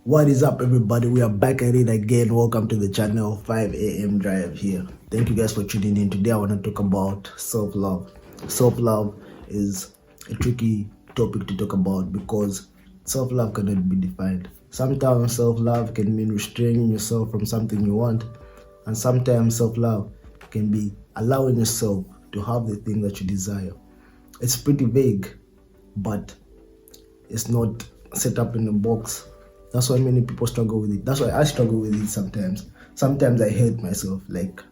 What is up, everybody? We are back at it again. Welcome to the channel 5 a.m. Drive here. Thank you guys for tuning in. Today I want to talk about self-love. Self-love is a tricky topic to talk about because self-love cannot be defined. Sometimes self-love can mean restraining yourself from something you want, and sometimes self-love can be allowing yourself to have the thing that you desire. It's pretty vague, but it's not set up in a box. That's why many people struggle with it. That's why I struggle with it sometimes. Sometimes I hate myself, like,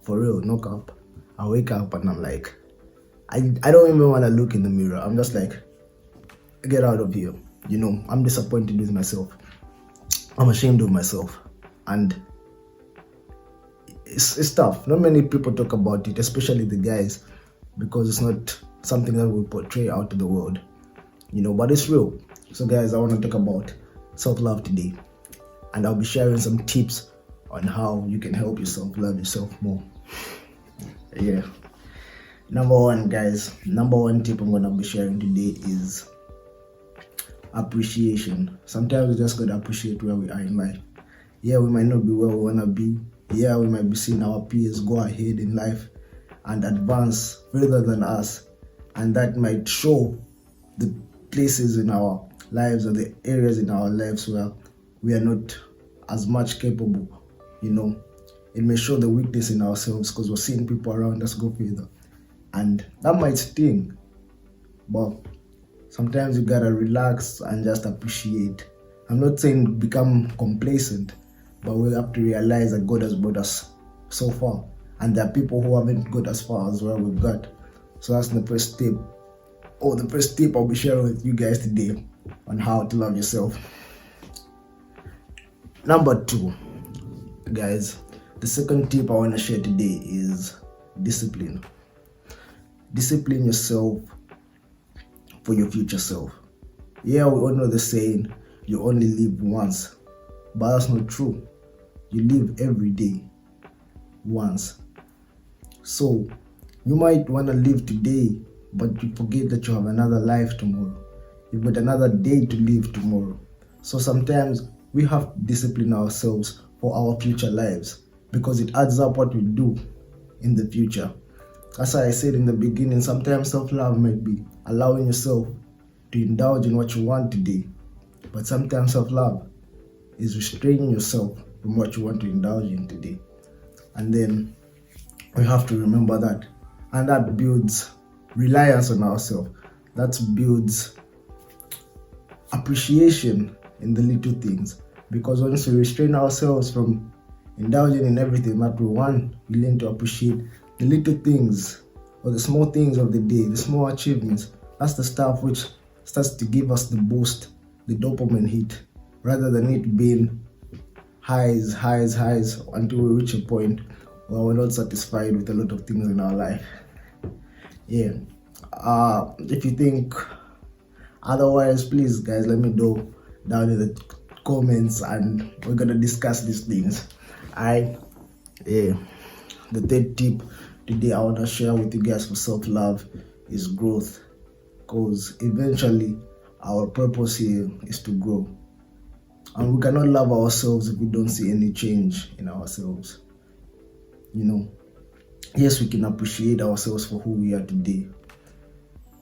for real, knock up. I wake up and I'm like, I don't even want to look in the mirror. I'm just like, get out of here. You know, I'm disappointed with myself. I'm ashamed of myself. And it's tough. Not many people talk about it, especially the guys, because it's not something that we portray out to the world. You know, but it's real. So guys, I want to talk about self-love today, and I'll be sharing some tips on how you can help yourself love yourself more. Yeah. Number one tip I'm gonna be sharing today is appreciation. Sometimes we just gotta appreciate where we are in life. Yeah, we might not be where we wanna be. Yeah, we might be seeing our peers go ahead in life and advance further than us, and that might show the places in our lives or the areas in our lives where we are not as much capable. You know, it may show the weakness in ourselves because we're seeing people around us go further, and that might sting, but sometimes you gotta relax and just appreciate. I'm not saying become complacent, but we have to realize that God has brought us so far, and there are people who haven't got as far as where we've got. So that's the first tip. The first tip I'll be sharing with you guys today on how to love yourself. Number two, guys, the second tip I want to share today is discipline. Discipline yourself for your future self. Yeah, we all know the saying, you only live once, but that's not true. You live every day once. So you might want to live today, but you forget that you have another life tomorrow. You've got another day to live tomorrow. So sometimes we have to discipline ourselves for our future lives because it adds up what we do in the future. As I said in the beginning, sometimes self-love might be allowing yourself to indulge in what you want today, but sometimes self-love is restraining yourself from what you want to indulge in today. And then we have to remember that, and that builds reliance on ourselves. That builds appreciation in the little things, because once we restrain ourselves from indulging in everything that we want, we learn to appreciate the little things or the small things of the day, the small achievements. That's the stuff which starts to give us the boost, the dopamine hit, rather than it being highs until we reach a point where we're not satisfied with a lot of things in our life. Yeah. If you think otherwise, please guys, let me know down in the comments and we're gonna discuss these things. The third tip today I want to share with you guys for self-love is growth, because eventually our purpose here is to grow, and we cannot love ourselves if we don't see any change in ourselves. You know, yes, we can appreciate ourselves for who we are today,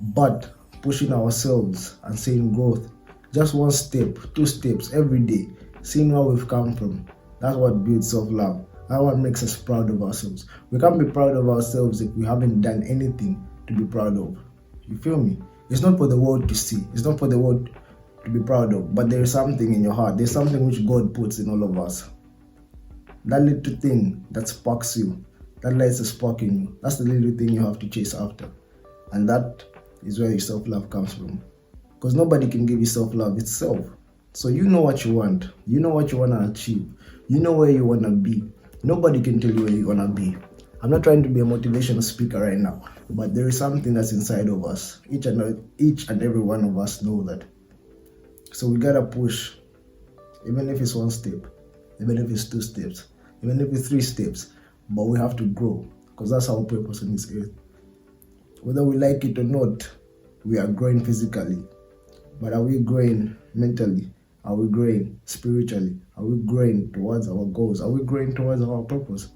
but pushing ourselves and seeing growth, just one step, 2 steps every day, seeing where we've come from, that's what builds self-love. That's what makes us proud of ourselves. We can't be proud of ourselves if we haven't done anything to be proud of. You feel me? It's not for the world to see. It's not for the world to be proud of, but there is something in your heart. There's something which God puts in all of us. That little thing that sparks you, that lights a spark in you, that's the little thing you have to chase after. And that is where your self-love comes from, because nobody can give you self-love itself. So you know what you want, you know what you want to achieve, you know where you want to be. Nobody can tell you where you want to be. I'm not trying to be a motivational speaker right now, but there is something that's inside of us. Each and every one of us know that. So we gotta push, even if it's 1 step, even if it's 2 steps, even if it's 3 steps, but we have to grow, because that's our purpose on this earth. Whether we like it or not, we are growing physically, but are we growing mentally? Are we growing spiritually? Are we growing towards our goals? Are we growing towards our purpose?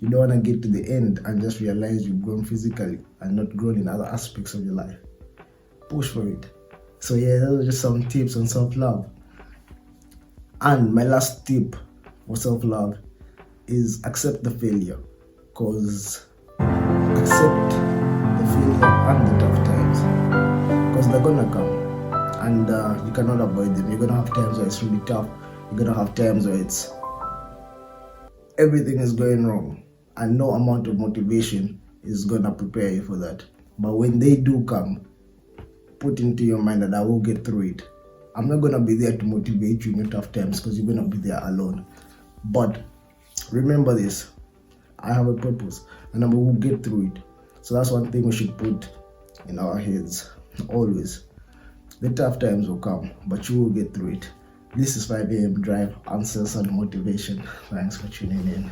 You don't want to get to the end and just realize you've grown physically and not grown in other aspects of your life. Push for it. So yeah, those are just some tips on self-love. And my last tip for self-love is accept the failure. Because accept the failure and the tough times. Because they're gonna come. And you cannot avoid them. You're gonna have times where it's really tough. You're gonna have times where it's everything is going wrong, and no amount of motivation is gonna prepare you for that. But when they do come, put into your mind that I will get through it. I'm not gonna be there to motivate you in your tough times because you're gonna be there alone. But remember this, I have a purpose and I will get through it. So that's one thing we should put in our heads always. The tough times will come, but you will get through it. This is 5 a.m. Drive, Uncensored Motivation. Thanks for tuning in.